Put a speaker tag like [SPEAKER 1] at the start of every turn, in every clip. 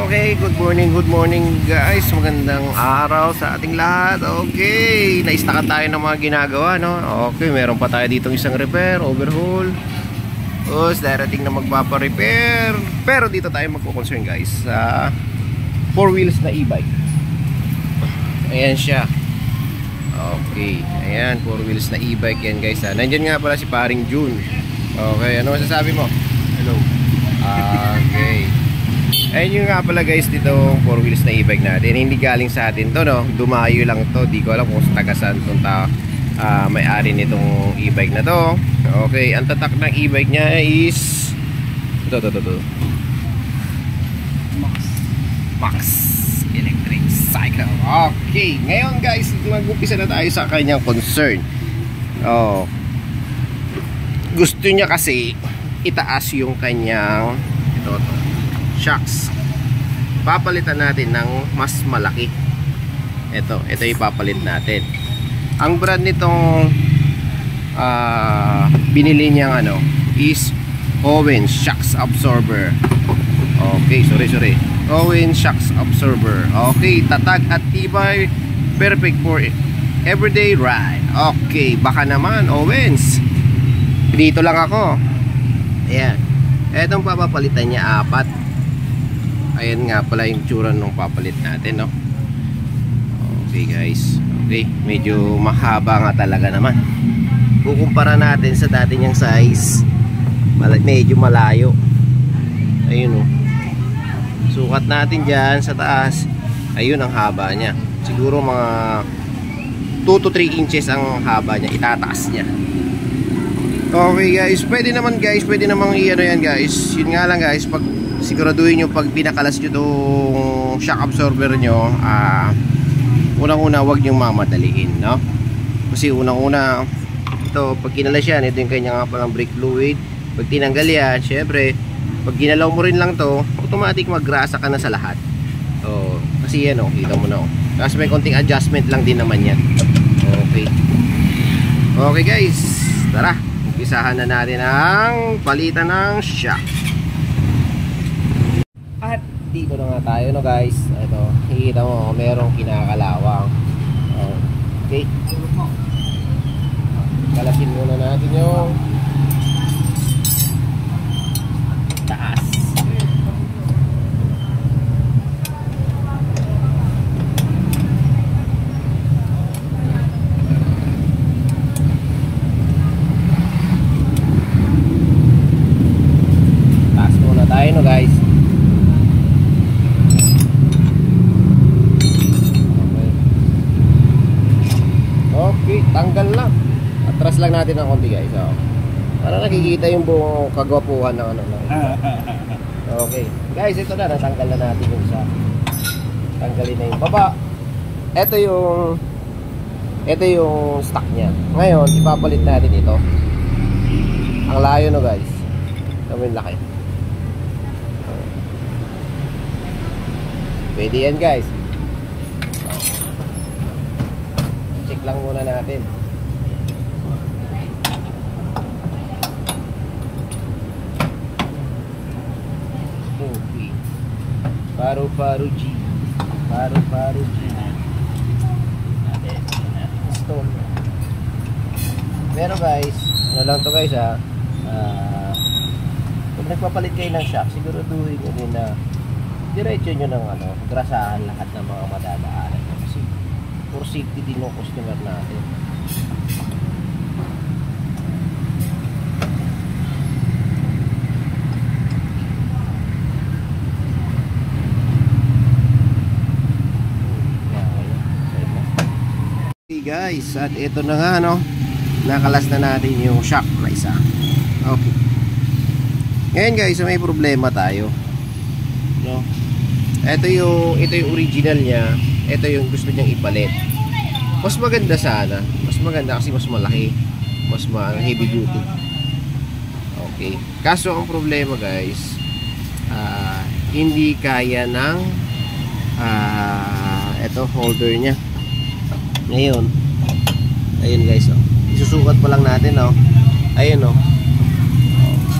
[SPEAKER 1] Okay, good morning guys. Magandang araw sa ating lahat. Okay, na-stackan tayo ng mga ginagawa, no? Okay, meron pa tayo ditong isang repair, overhaul. Tapos darating na magpapa-repair. Pero dito tayo magpo-concern guys sa 4 wheels na e-bike. Ayan siya. Okay, ayan, 4 wheels na e-bike yan guys. Nandiyan nga pala si paring June. Okay, ano masasabi mo? Hello. Okay. Ayun yung nga pala guys, dito 4 wheels na e-bike natin. Hindi galing sa atin to, no? Dumayo lang to. Di ko alam kung sa tagasan itong may-ari nitong e-bike na to. Okay, ang tatak ng e-bike niya is ito. Max Electric Cycle. Okay, ngayon guys, mag-umpisa na tayo sa kanyang concern. Gusto niya kasi itaas yung kanyang ito shocks. Papalitan natin ng mas malaki. Ito ipapalit natin. Ang brand nitong binili niyang is Owen Shocks Absorber. Okay, sorry. Owen Shocks Absorber. Okay, tatag at tibay, perfect for everyday ride. Okay, baka naman Owens, dito lang ako. Ayan, etong papapalitan niya 4. Ayan nga pala yung tsura nung papalit natin, no? Okay guys. Okay, medyo mahaba nga talaga naman. Kukumpara natin sa dati niyang size, medyo malayo. Ayun, oh. Sukat natin dyan sa taas. Ayun ang haba niya. Siguro mga 2 to 3 inches ang haba niya. Itataas niya. Okay guys, pwede naman i-ano yan guys. Yun nga lang guys, pag siguraduhin nyo pag pinakalas nyo itong shock absorber nyo, unang-una huwag nyo mamadaliin, no? Kasi unang-una ito, pag kinalas yan, ito yung kanya nga palang brake fluid. Pag tinanggal yan, syempre pag ginalaw mo rin lang to, automatic magrasa ka na sa lahat. Kasi yan, kita mo na, tapos may konting adjustment lang din naman yan. Okay guys, tara, umpisahan na natin ang palitan ng shock. At dito na nga tayo, no guys. Ito, nakikita mo, merong kinakalawang. Okay, kalasin muna natin yung taas. Taas muna tayo, no guys. Okay, tanggal lang. Atras lang natin ng konti guys. Para nakikita yung buong kagwapuhan ng Okay guys, ito na, natanggal na natin yung isa. Tanggalin na yung baba. Ito yung stock niya. Ngayon, ipapalit natin ito. Ang layo, no guys. Ito yung laki. Pwede yan guys. Check lang muna natin. Okay. Paru-paru G. Stone. Pero guys, ano lang to guys, pag nagpapalit kayo ng shock, siguraduhin nyo din na diretso nyo ng grasahan lahat ng mga madadaanan. Kasi for safety din ng customer natin. Okay guys, at ito na nga, nakalas na natin yung shock na isa. Okay, ngayon guys, may problema tayo, no? Ito yung original niya. Ito yung gusto niyang ipalit. Mas maganda sana. Mas maganda kasi mas malaki. Mas heavy duty. Okay. Kaso ang problema guys, hindi kaya ng ito holder niya. Ngayon, ayun guys, isusukat pa lang natin, ayun,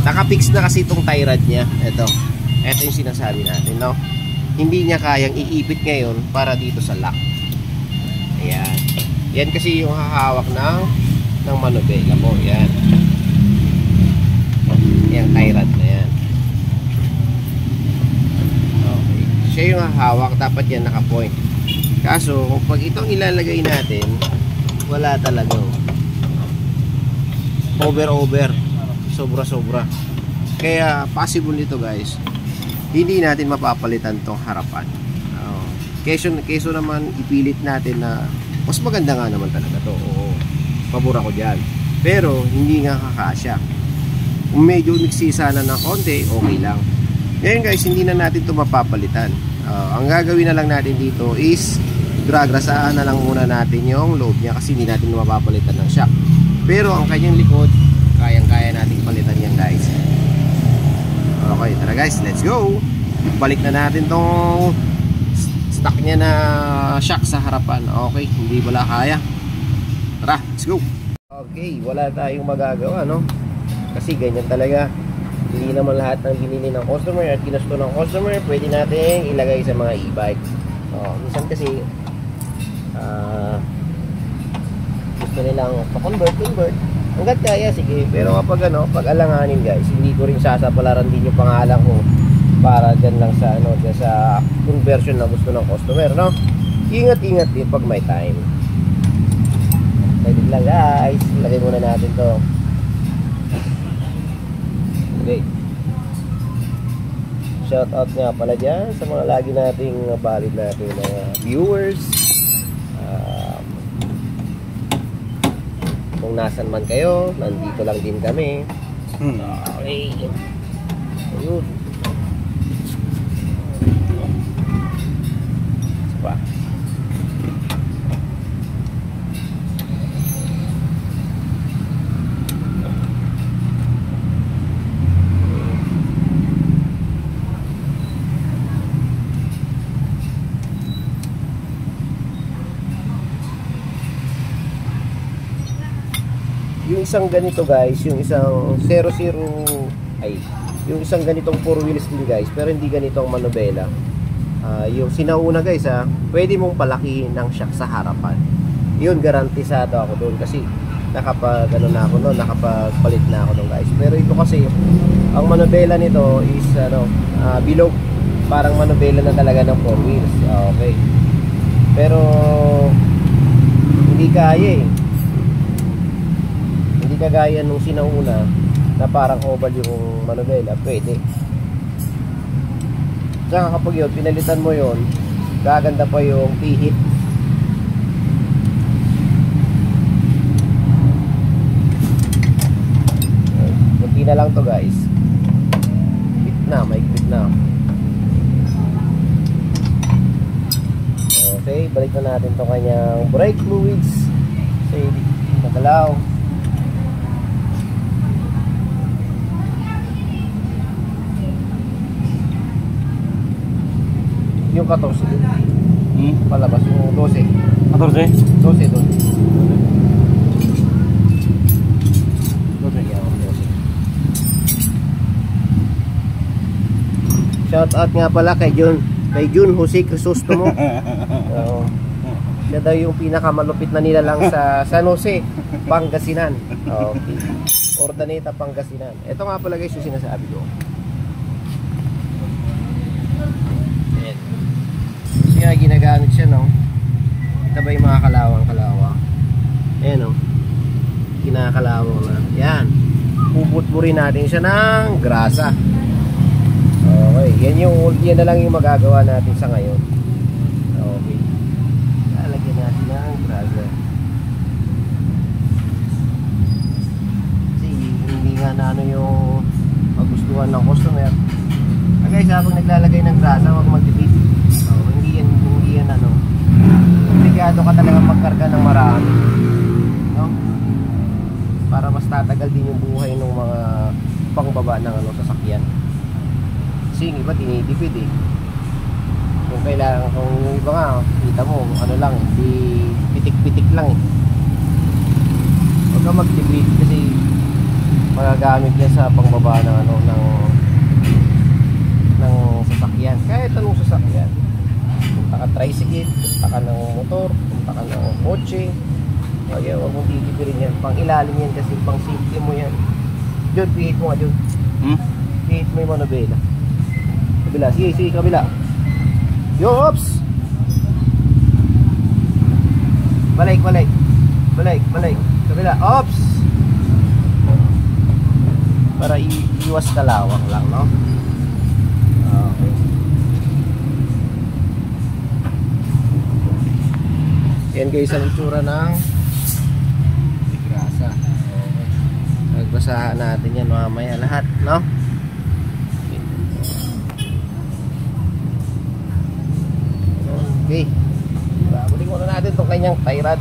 [SPEAKER 1] nakapix na kasi itong tie rod niya. Ito yung sinasabi natin, hindi niya kayang iipit ngayon para dito sa lock. Ayan. Yan kasi yung hahawak ng manubela po. Yan. Yan, tie rod na yan. Okay. Siya yung hahawak. Dapat yan naka-point. Kaso, pag itong ilalagay natin, wala talaga. Over. Sobra. Kaya, possible nito guys, hindi natin mapapalitan tong harapan. Keso naman ipilit natin na mas maganda nga naman talaga to. Oo, pabor ako dyan. Pero hindi nga kakasya. Kung medyo nagsisa na ng konti, okay lang. Ngayon guys, hindi na natin to mapapalitan. Ang gagawin na lang natin dito is gragrasaan na lang muna natin yung loob niya kasi hindi natin mapapalitan ng shock. Pero ang kanyang likod, kayang-kaya natin palitan yan guys. Okay, tara guys, let's go. Balik na natin tong stock niya na shock sa harapan. Okay, hindi wala kaya. Tara, let's go. Okay, wala tayong magagawa, no? Kasi ganyan talaga. Hindi naman lahat ng binili ng customer at ginusto ng customer pwede natin ilagay sa mga e-bike. Minsan kasi gusto nilang pa-convert. Hanggat kaya, sige. Pero kapag pag alanganin guys, hindi ko rin sasapalaran din yung pangalan ko para dyan lang sa dyan sa conversion na gusto ng customer, no? Ingat din pag may time. Pwede lang guys, lagay muna natin to. Okay. Shout out nga pala dyan sa mga lagi nating valid natin mga viewers. Kung nasan man kayo, nandito lang din kami. Okay. Ayun. Pa. Yung isang ganito guys, yung isang 00 yung isang ganitong 4 wheels din guys, pero hindi ganitong manubela. Yung sinauna guys pwede mong palakihin ng shock sa harapan. Yun, garantisado ako doon kasi nakapag na ako noon, nakapagpalit na ako doon guys. Pero ito kasi ang manubela nito is bilog, parang manubela na talaga ng 4 wheels. Okay. Pero hindi kaya hindi kagaya nung sinauna na parang oval yung manubela, pwede. Saka kapag yun, pinalitan mo yun, gaganda pa yung pihit. Kunti na lang to guys. Maikpit na. Okay, balik na natin to kanyang brake fluids. Kasi nagalaw. Yung 14 palabas, yung 12 doon. Shout out nga pala kay Jun Jose Crisostomo. Siya daw yung pinakamalupit na nilalang sa San Jose, Pangasinan. Okay. Ordaneta, Pangasinan. Ito nga pala guys yung sinasabi ko. Kaya ginagamit siya, no? Ito ba yung mga kalawang-kalawang? Ayan, no? Kinakalawang na. Yan. Puputburin natin siya ng grasa. Okay. Yan na lang yung magagawa natin sa ngayon. Okay. Lalagyan natin ng grasa. Kasi hindi nga na yung magustuhan ng customer. Guys, habang naglalagay ng grasa, huwag magtipid. Hindi yan obligado ka talaga magkarga ng marami, no? Para mas tatagal din yung buhay ng mga pangbaba ng sasakyan. Kasi yung iba tinitipid kung kailangan, kung yung iba nga kita mo lang, di pitik-pitik lang huwag ka magtipid kasi magagamit niya sa pangbaba ng ng sasakyan, kahit anong sasakyan. punta ka tricycle, punta ka ng motor, punta ka ng kotse. Kaya huwag mong titipirin yan. Pang ilalim yan kasi pang safety mo yan. Jod, pihit mo nga Jod. Pihit mo yung manubela. Kabila, sige, kabila. Yo, ops! Balik. Kabila, ops! Para iwas kalawang lang, no? Okay. Yan guys ang itsura ng grasa. Okay. Magbasahan natin yan mamaya lahat, no? Okay. Babalik muna natin itong kanyang tie rod.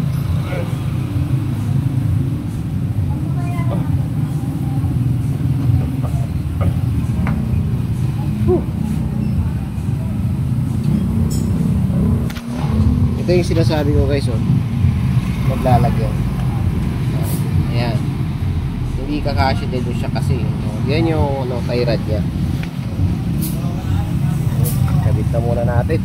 [SPEAKER 1] Ito yung sinasabi ko guys, oh. Maglalagyan. Ayan. Hindi kakasya dito siya kasi. Yan yung tie rod niya. Kabit na muna natin.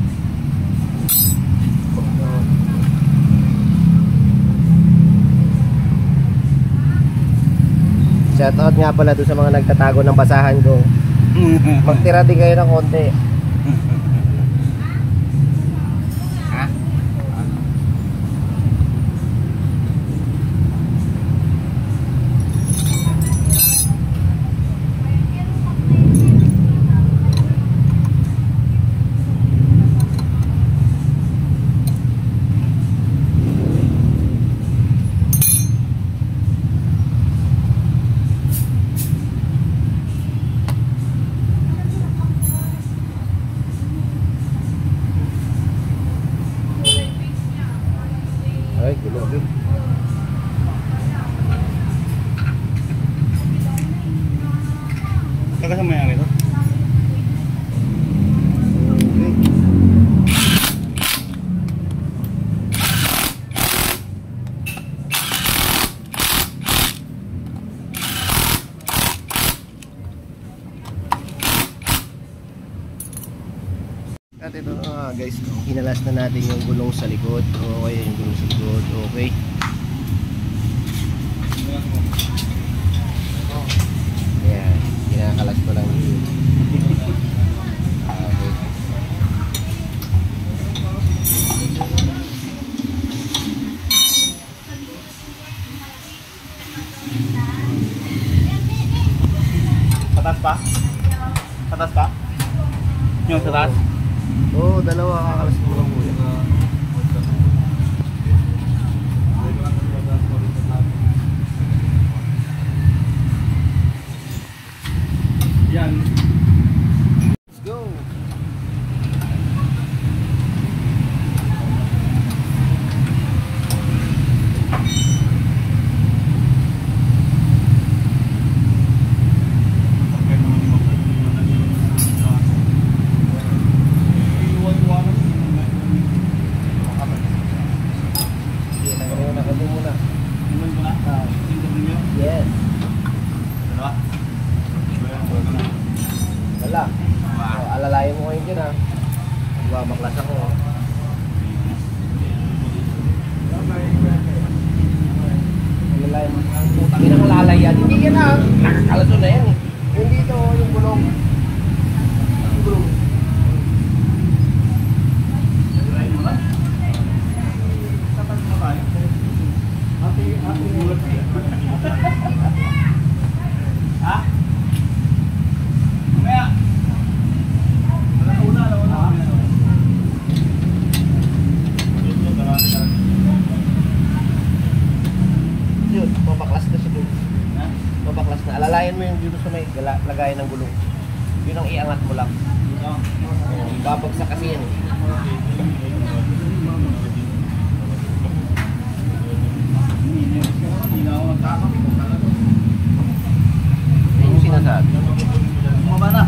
[SPEAKER 1] Shoutout nga pala doon sa mga nagtatago ng basahan ko. Magtira din kayo ng konti. Ay, grabe.
[SPEAKER 2] Kakasama yan ito?
[SPEAKER 1] At ito na guys, hinalas na natin yung gulong sa likod. Okay, yung gulong sa likod. Okay. Ayan, kinakalas ko lang yun. Okay.
[SPEAKER 2] Patas pa? Patas pa? Yung sa taas?
[SPEAKER 1] Oo, dalawa kakalas ko lang po yan.
[SPEAKER 2] Yan.
[SPEAKER 1] Let's go! Yes. Wala. Oh, alalayan mo ngayon dyan ha. Magbabaklas ako. Alalayan mo. Ang putang inang lalayan. Hindi yan ha. Nakakalaso na yan eh. Yung dito, yung gulong. Yung gulong.
[SPEAKER 2] Ha? Mamaya. Una.
[SPEAKER 1] Yun, mabaklas na siya dun. Mabaklas na. Alalayan mo yung dito sa may lagayan ng gulong. Yun ang iangat mo lang. Babagsak kasi yan. Yan yung sinasabi.
[SPEAKER 2] Bumaba na.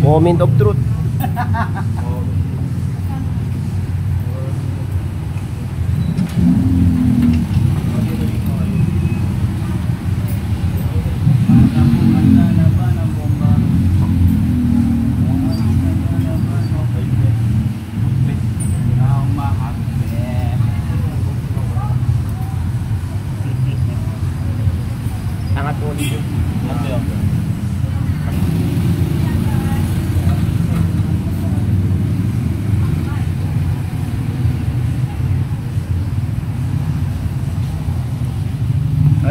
[SPEAKER 1] Moment of truth.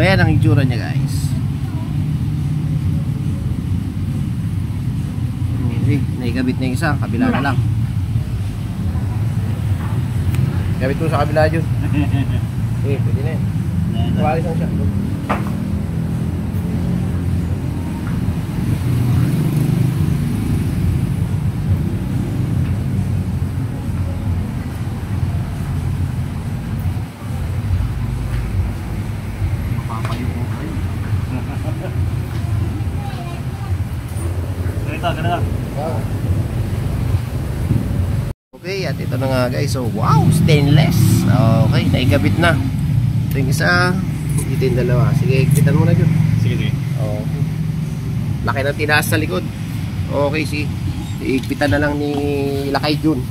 [SPEAKER 1] ayan ang itsura niya guys. Naikabit na yung isa, kabila na lang. Kabit mo sa kabila dyan. Pwede na yan. Walis lang siya.
[SPEAKER 2] Ganito.
[SPEAKER 1] Okay, at ito na nga guys. So, wow, stainless. Okay, naikabit na. Ito yung isa, ito yung dalawa. Sige, ikpitan mo na dyan.
[SPEAKER 2] Sige.
[SPEAKER 1] Okay. Laki ng tinaas sa likod. Okay, si ikpitan na lang ni Lakay Jun.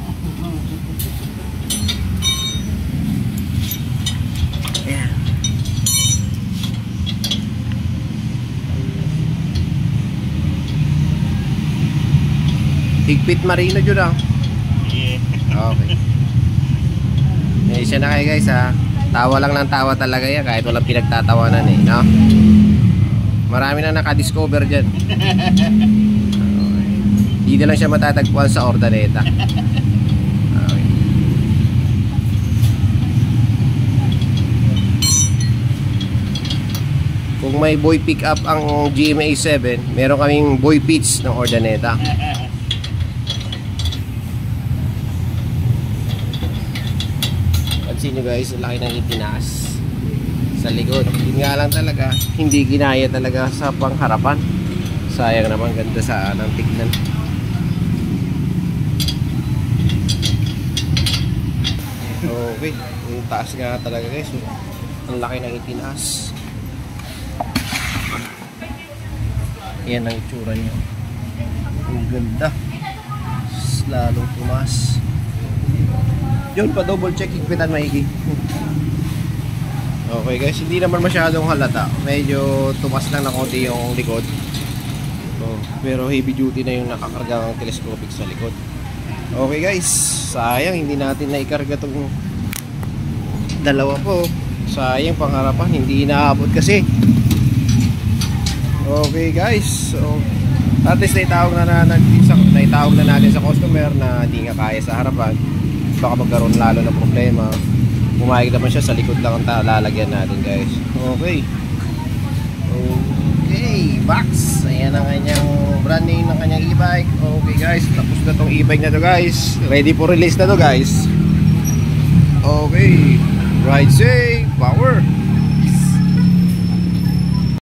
[SPEAKER 1] Ayan. Higpit Marino Jun ah. Okay. Eh, siya na kayo guys ha. Tawa lang ng tawa talaga yan kahit walang pinagtatawanan eh, no? Marami na nakadiscover dyan. Okay. Hindi na lang siya matatagpuan sa Ordaneta. Okay. Kung may boy pick up ang GMA 7, meron kaming boy pitch ng Ordaneta. Pansin nyo guys, laki ng itinaas sa likod. Yun nga lang talaga, hindi ginaya talaga sa pangharapan. Sayang naman, ganda sa ng tignan. Okay, yung taas nga talaga guys. Ang laki ng itinaas. Yan ang itsura nyo. Ang ganda. Lalong tumas. Yun, pa double check, higpitan maigi. Okay guys, hindi naman masyadong halata. Medyo tumas lang na konti yung likod. Pero heavy duty na yung nakakarga ng telescopic sa likod. Okay guys, sayang hindi natin naikarga itong dalawa po. Sayang pangarapan, hindi inaabot kasi. Okay guys, so at least naitawag na natin sa customer na hindi nga kaya sa harapan. Baka magkaroon lalo na problema. Pumayag naman siya, sa likod lang ang lalagyan natin guys. Okay. Okay, box. Ayan ang kanyang brand name ng kanyang e-bike. Okay guys, tapos na tong e-bike na to guys. Ready for release na to guys. Okay, ride safe, power.